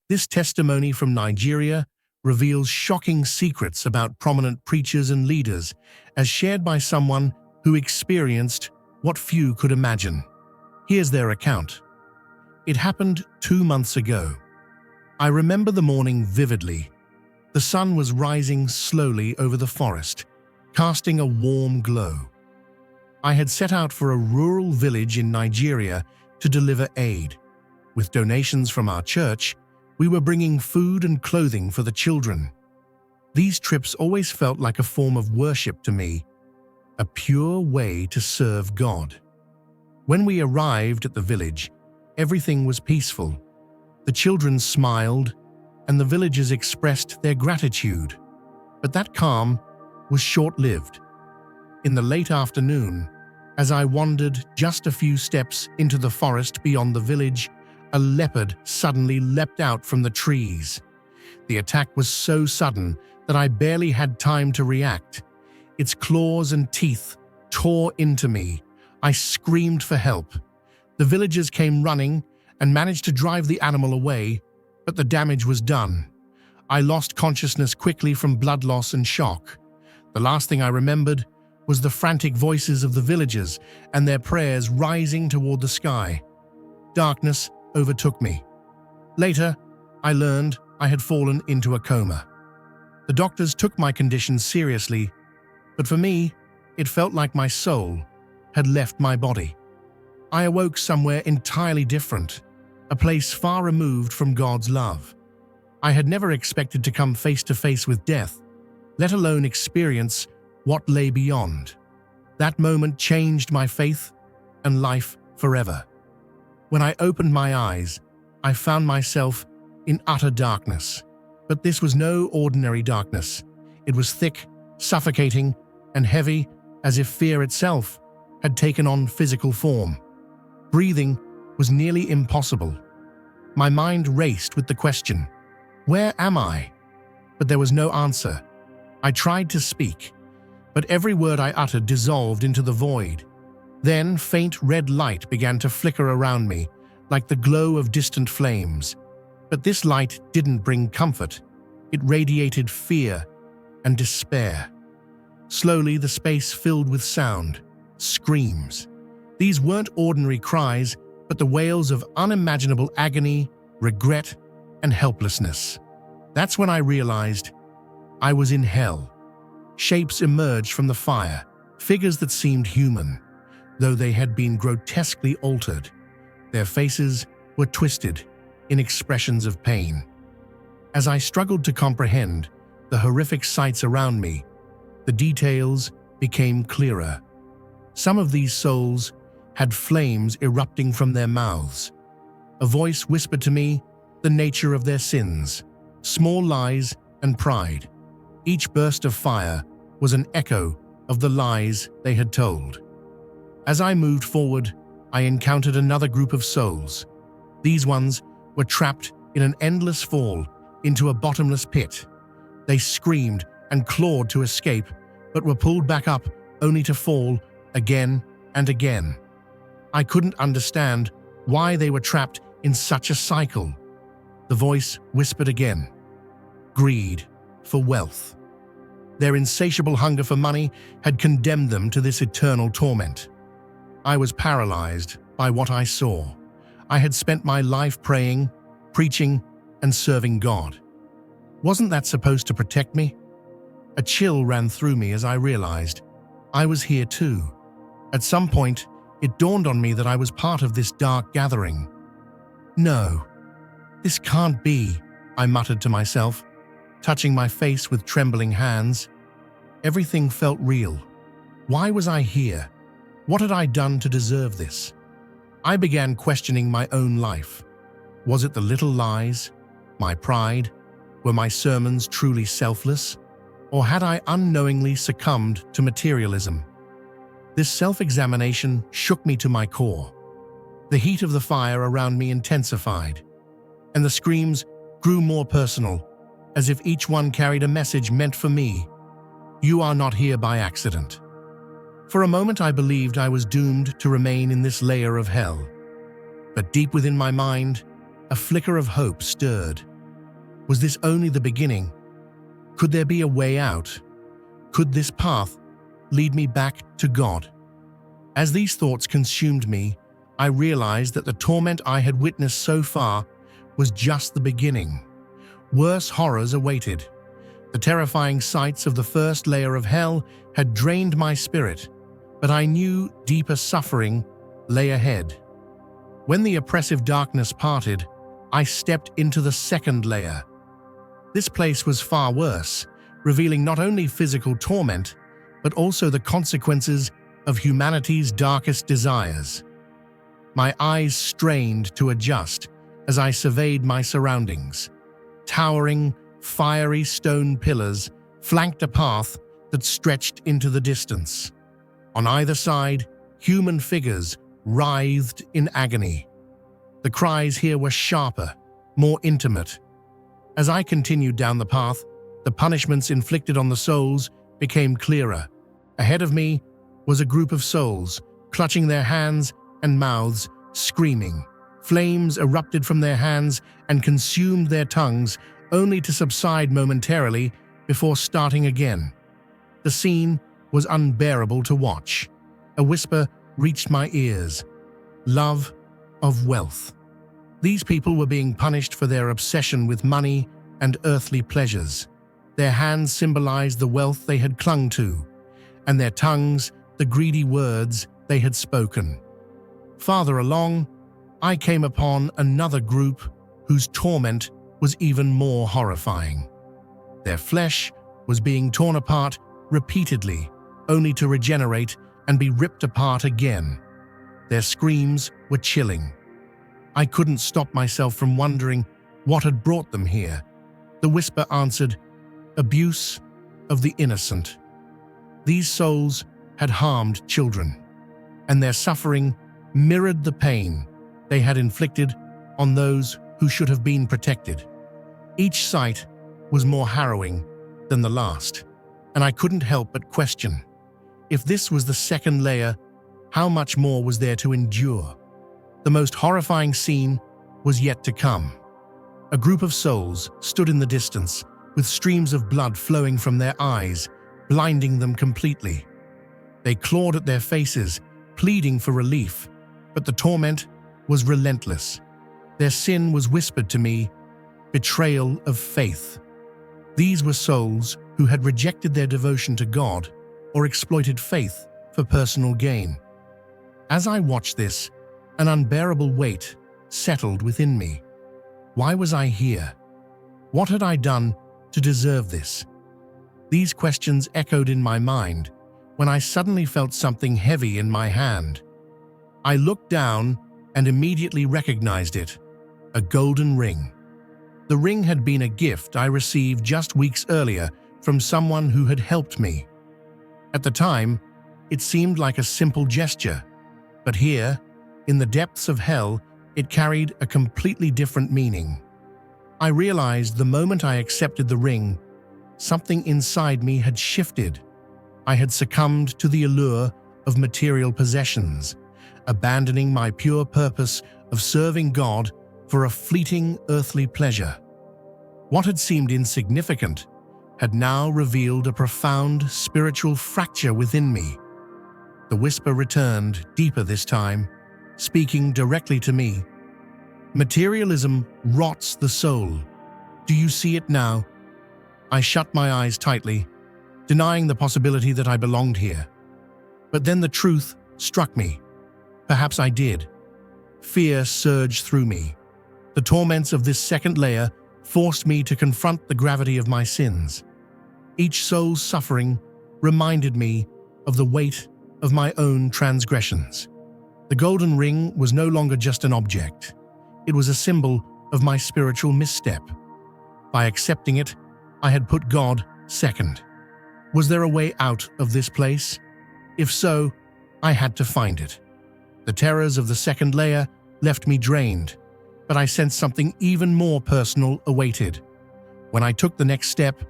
This testimony from Nigeria reveals shocking secrets about prominent preachers and leaders, as shared by someone who experienced what few could imagine. Here's their account. It happened 2 months ago. I remember the morning vividly. The sun was rising slowly over the forest, casting a warm glow. I had set out for a rural village in Nigeria to deliver aid. With donations from our church, we were bringing food and clothing for the children. These trips always felt like a form of worship to me, a pure way to serve God. When we arrived at the village, everything was peaceful. The children smiled, and the villagers expressed their gratitude. But that calm was short-lived. In the late afternoon, as I wandered just a few steps into the forest beyond the village, a leopard suddenly leapt out from the trees. The attack was so sudden that I barely had time to react. Its claws and teeth tore into me. I screamed for help. The villagers came running and managed to drive the animal away, but the damage was done. I lost consciousness quickly from blood loss and shock. The last thing I remembered was the frantic voices of the villagers and their prayers rising toward the sky. Darkness overtook me. Later, I learned I had fallen into a coma. The doctors took my condition seriously, but for me, it felt like my soul had left my body. I awoke somewhere entirely different, a place far removed from God's love. I had never expected to come face to face with death, let alone experience what lay beyond. That moment changed my faith and life forever. When I opened my eyes, I found myself in utter darkness. But this was no ordinary darkness. It was thick, suffocating, and heavy, as if fear itself had taken on physical form. Breathing was nearly impossible. My mind raced with the question, "Where am I?" But there was no answer. I tried to speak, but every word I uttered dissolved into the void. Then faint red light began to flicker around me, like the glow of distant flames. But this light didn't bring comfort. It radiated fear and despair. Slowly, the space filled with sound, screams. These weren't ordinary cries, but the wails of unimaginable agony, regret, and helplessness. That's when I realized I was in hell. Shapes emerged from the fire, figures that seemed human, though they had been grotesquely altered. Their faces were twisted in expressions of pain. As I struggled to comprehend the horrific sights around me, the details became clearer. Some of these souls had flames erupting from their mouths. A voice whispered to me the nature of their sins, small lies and pride. Each burst of fire was an echo of the lies they had told. As I moved forward, I encountered another group of souls. These ones were trapped in an endless fall into a bottomless pit. They screamed and clawed to escape, but were pulled back up only to fall again and again. I couldn't understand why they were trapped in such a cycle. The voice whispered again. Greed for wealth. Their insatiable hunger for money had condemned them to this eternal torment. I was paralyzed by what I saw. I had spent my life praying, preaching, and serving God. Wasn't that supposed to protect me? A chill ran through me as I realized I was here too. At some point, it dawned on me that I was part of this dark gathering. No, this can't be, I muttered to myself, touching my face with trembling hands. Everything felt real. Why was I here? What had I done to deserve this? I began questioning my own life. Was it the little lies, my pride? Were my sermons truly selfless? Or had I unknowingly succumbed to materialism? This self-examination shook me to my core. The heat of the fire around me intensified, and the screams grew more personal, as if each one carried a message meant for me. You are not here by accident. For a moment I believed I was doomed to remain in this layer of hell. But deep within my mind, a flicker of hope stirred. Was this only the beginning? Could there be a way out? Could this path lead me back to God? As these thoughts consumed me, I realized that the torment I had witnessed so far was just the beginning. Worse horrors awaited. The terrifying sights of the first layer of hell had drained my spirit, but I knew deeper suffering lay ahead. When the oppressive darkness parted, I stepped into the second layer. This place was far worse, revealing not only physical torment, but also the consequences of humanity's darkest desires. My eyes strained to adjust as I surveyed my surroundings. Towering, fiery stone pillars flanked a path that stretched into the distance. On either side, human figures writhed in agony. The cries here were sharper, more intimate. As I continued down the path, the punishments inflicted on the souls became clearer. Ahead of me was a group of souls, clutching their hands and mouths, screaming. Flames erupted from their hands and consumed their tongues, only to subside momentarily before starting again. The scene was unbearable to watch. A whisper reached my ears. Love of wealth. These people were being punished for their obsession with money and earthly pleasures. Their hands symbolized the wealth they had clung to, and their tongues the greedy words they had spoken. Farther along, I came upon another group whose torment was even more horrifying. Their flesh was being torn apart repeatedly, only to regenerate and be ripped apart again. Their screams were chilling. I couldn't stop myself from wondering what had brought them here. The whisper answered, abuse of the innocent. These souls had harmed children, and their suffering mirrored the pain they had inflicted on those who should have been protected. Each sight was more harrowing than the last, and I couldn't help but question, if this was the second layer, how much more was there to endure? The most horrifying scene was yet to come. A group of souls stood in the distance, with streams of blood flowing from their eyes, blinding them completely. They clawed at their faces, pleading for relief, but the torment was relentless. Their sin was whispered to me, betrayal of faith. These were souls who had rejected their devotion to God or exploited faith for personal gain. As I watched this, an unbearable weight settled within me. Why was I here? What had I done to deserve this? These questions echoed in my mind when I suddenly felt something heavy in my hand. I looked down and immediately recognized it, a golden ring. The ring had been a gift I received just weeks earlier from someone who had helped me. At the time, it seemed like a simple gesture, but here, in the depths of hell, it carried a completely different meaning. I realized the moment I accepted the ring, something inside me had shifted. I had succumbed to the allure of material possessions, abandoning my pure purpose of serving God for a fleeting earthly pleasure. What had seemed insignificant had now revealed a profound spiritual fracture within me. The whisper returned, deeper this time, speaking directly to me. Materialism rots the soul. Do you see it now? I shut my eyes tightly, denying the possibility that I belonged here. But then the truth struck me. Perhaps I did. Fear surged through me. The torments of this second layer forced me to confront the gravity of my sins. Each soul's suffering reminded me of the weight of my own transgressions. The golden ring was no longer just an object. It was a symbol of my spiritual misstep. By accepting it, I had put God second. Was there a way out of this place? If so, I had to find it. The terrors of the second layer left me drained, but I sensed something even more personal awaited. When I took the next step,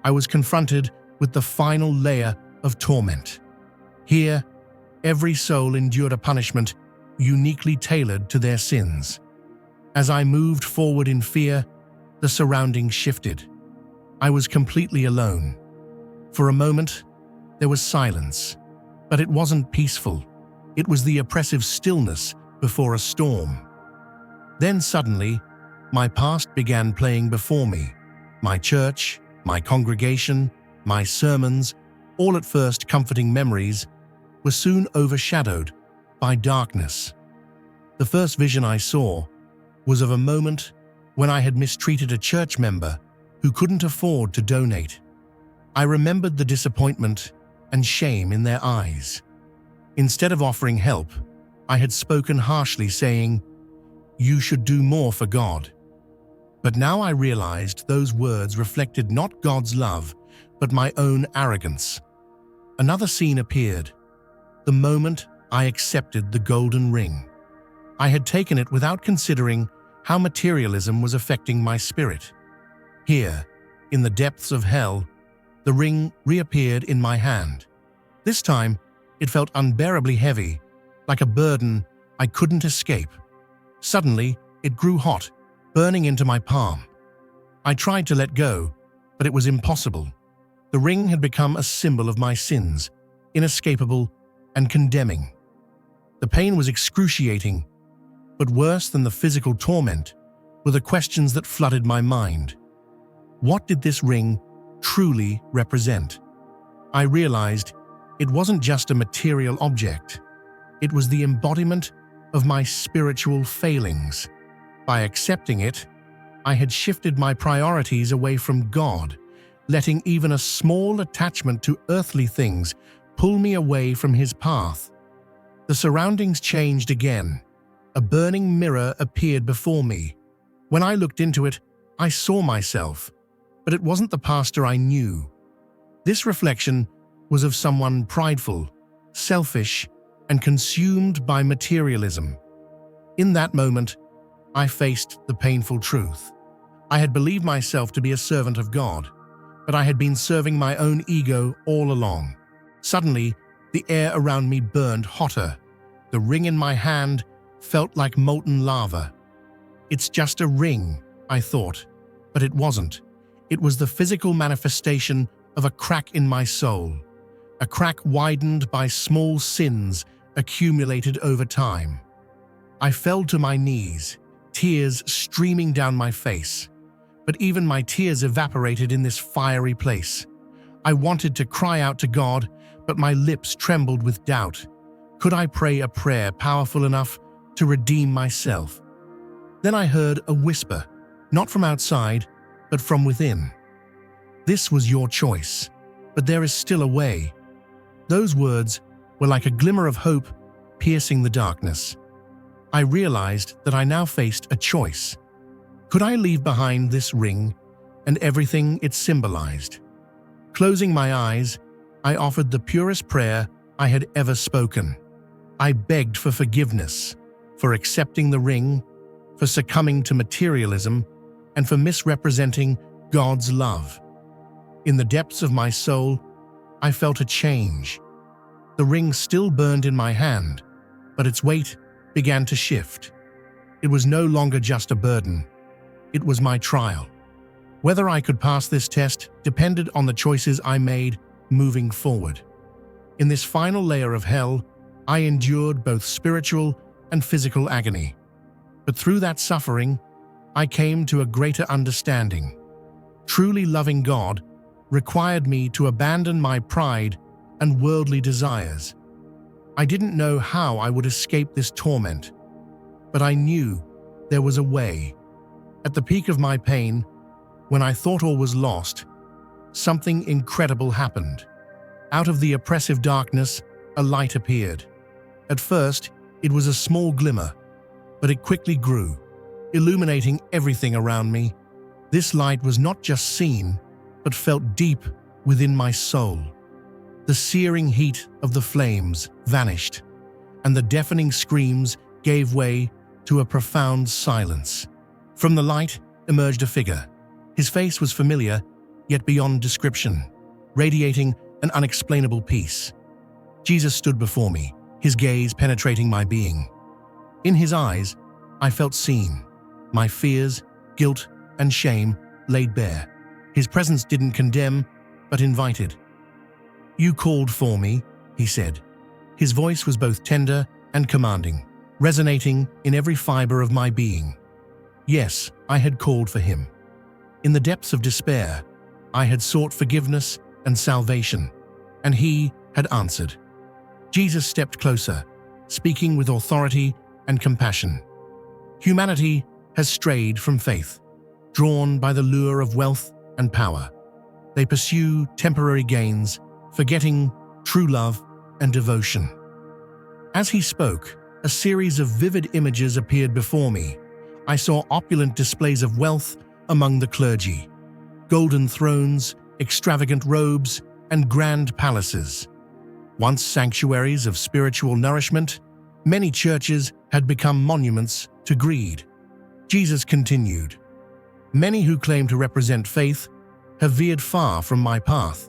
I was confronted with the final layer of torment. Here, every soul endured a punishment uniquely tailored to their sins. As I moved forward in fear, the surroundings shifted. I was completely alone. For a moment, there was silence, but it wasn't peaceful. It was the oppressive stillness before a storm. Then suddenly, my past began playing before me. My church, my congregation, my sermons, all at first comforting memories, were soon overshadowed by darkness. The first vision I saw was of a moment when I had mistreated a church member who couldn't afford to donate. I remembered the disappointment and shame in their eyes. Instead of offering help, I had spoken harshly, saying, "You should do more for God." But now I realized those words reflected not God's love, but my own arrogance. Another scene appeared. The moment I accepted the golden ring. I had taken it without considering how materialism was affecting my spirit. Here, in the depths of hell, the ring reappeared in my hand. This time, it felt unbearably heavy, like a burden I couldn't escape. Suddenly, it grew hot, burning into my palm. I tried to let go, but it was impossible. The ring had become a symbol of my sins, inescapable and condemning. The pain was excruciating, but worse than the physical torment were the questions that flooded my mind. What did this ring truly represent? I realized it wasn't just a material object. It was the embodiment of my spiritual failings. By accepting it, I had shifted my priorities away from God, letting even a small attachment to earthly things pull me away from His path. The surroundings changed again. A burning mirror appeared before me. When I looked into it, I saw myself, but it wasn't the pastor I knew. This reflection was of someone prideful, selfish, and consumed by materialism. In that moment, I faced the painful truth. I had believed myself to be a servant of God, but I had been serving my own ego all along. Suddenly, the air around me burned hotter. The ring in my hand felt like molten lava. It's just a ring, I thought, but it wasn't. It was the physical manifestation of a crack in my soul, a crack widened by small sins accumulated over time. I fell to my knees, tears streaming down my face. But even my tears evaporated in this fiery place. I wanted to cry out to God, but my lips trembled with doubt. Could I pray a prayer powerful enough to redeem myself? Then I heard a whisper, not from outside, but from within. "This was your choice, but there is still a way." Those words were like a glimmer of hope piercing the darkness. I realized that I now faced a choice. Could I leave behind this ring and everything it symbolized? Closing my eyes, I offered the purest prayer I had ever spoken. I begged for forgiveness, for accepting the ring, for succumbing to materialism, and for misrepresenting God's love. In the depths of my soul, I felt a change. The ring still burned in my hand, but its weight began to shift. It was no longer just a burden. It was my trial. Whether I could pass this test depended on the choices I made moving forward. In this final layer of hell, I endured both spiritual and physical agony. But through that suffering, I came to a greater understanding. Truly loving God required me to abandon my pride and worldly desires. I didn't know how I would escape this torment, but I knew there was a way. At the peak of my pain, when I thought all was lost, something incredible happened. Out of the oppressive darkness, a light appeared. At first, it was a small glimmer, but it quickly grew, illuminating everything around me. This light was not just seen, but felt deep within my soul. The searing heat of the flames vanished, and the deafening screams gave way to a profound silence. From the light emerged a figure. His face was familiar, yet beyond description, radiating an unexplainable peace. Jesus stood before me, His gaze penetrating my being. In His eyes, I felt seen. My fears, guilt, and shame laid bare. His presence didn't condemn, but invited. "You called for me," he said. His voice was both tender and commanding, resonating in every fiber of my being. Yes, I had called for him. In the depths of despair, I had sought forgiveness and salvation, and he had answered. Jesus stepped closer, speaking with authority and compassion. Humanity has strayed from faith, drawn by the lure of wealth and power. They pursue temporary gains, forgetting true love and devotion. As he spoke, a series of vivid images appeared before me. I saw opulent displays of wealth among the clergy, golden thrones, extravagant robes, and grand palaces. Once sanctuaries of spiritual nourishment, many churches had become monuments to greed. Jesus continued, "Many who claim to represent faith have veered far from my path.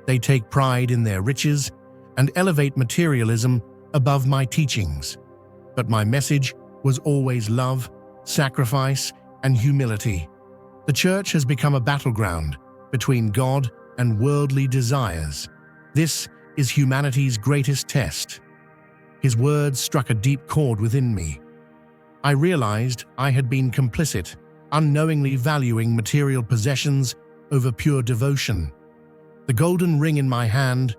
They take pride in their riches and elevate materialism above my teachings. But my message was always love, sacrifice, and humility. The church has become a battleground between God and worldly desires. This is humanity's greatest test." His words struck a deep chord within me. I realized I had been complicit, unknowingly valuing material possessions over pure devotion. The golden ring in my hand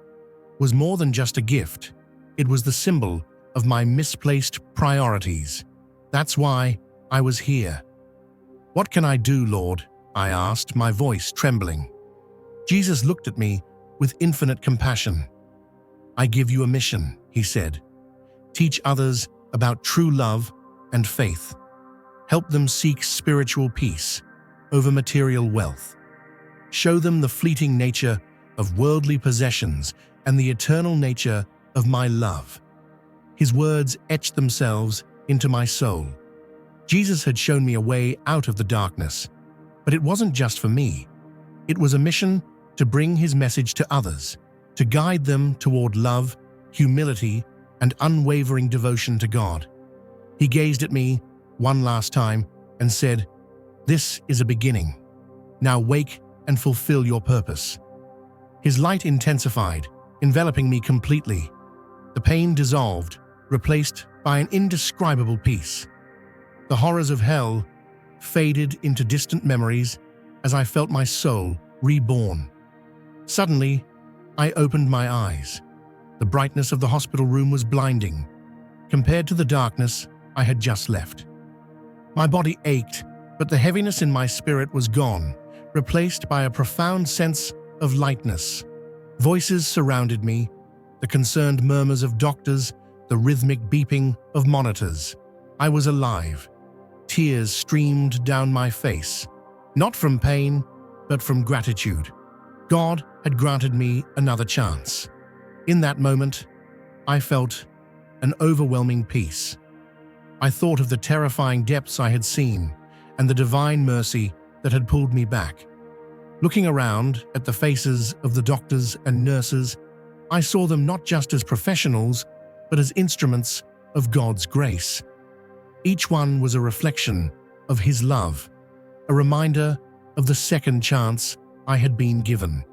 was more than just a gift. It was the symbol of my misplaced priorities. That's why I was here. "What can I do, Lord?" I asked, my voice trembling. Jesus looked at me with infinite compassion. "I give you a mission," he said. "Teach others about true love and faith. Help them seek spiritual peace over material wealth. Show them the fleeting nature of worldly possessions and the eternal nature of my love." His words etched themselves into my soul. Jesus had shown me a way out of the darkness, but it wasn't just for me. It was a mission to bring his message to others, to guide them toward love, humility, and unwavering devotion to God. He gazed at me one last time and said, "This is a beginning. Now wake and fulfill your purpose." His light intensified, enveloping me completely. The pain dissolved, replaced by an indescribable peace. The horrors of hell faded into distant memories as I felt my soul reborn. Suddenly, I opened my eyes. The brightness of the hospital room was blinding, compared to the darkness I had just left. My body ached, but the heaviness in my spirit was gone, replaced by a profound sense of lightness. Voices surrounded me, the concerned murmurs of doctors, the rhythmic beeping of monitors. I was alive. Tears streamed down my face, not from pain, but from gratitude. God had granted me another chance. In that moment, I felt an overwhelming peace. I thought of the terrifying depths I had seen and the divine mercy that had pulled me back. Looking around at the faces of the doctors and nurses, I saw them not just as professionals, but as instruments of God's grace. Each one was a reflection of His love, a reminder of the second chance I had been given.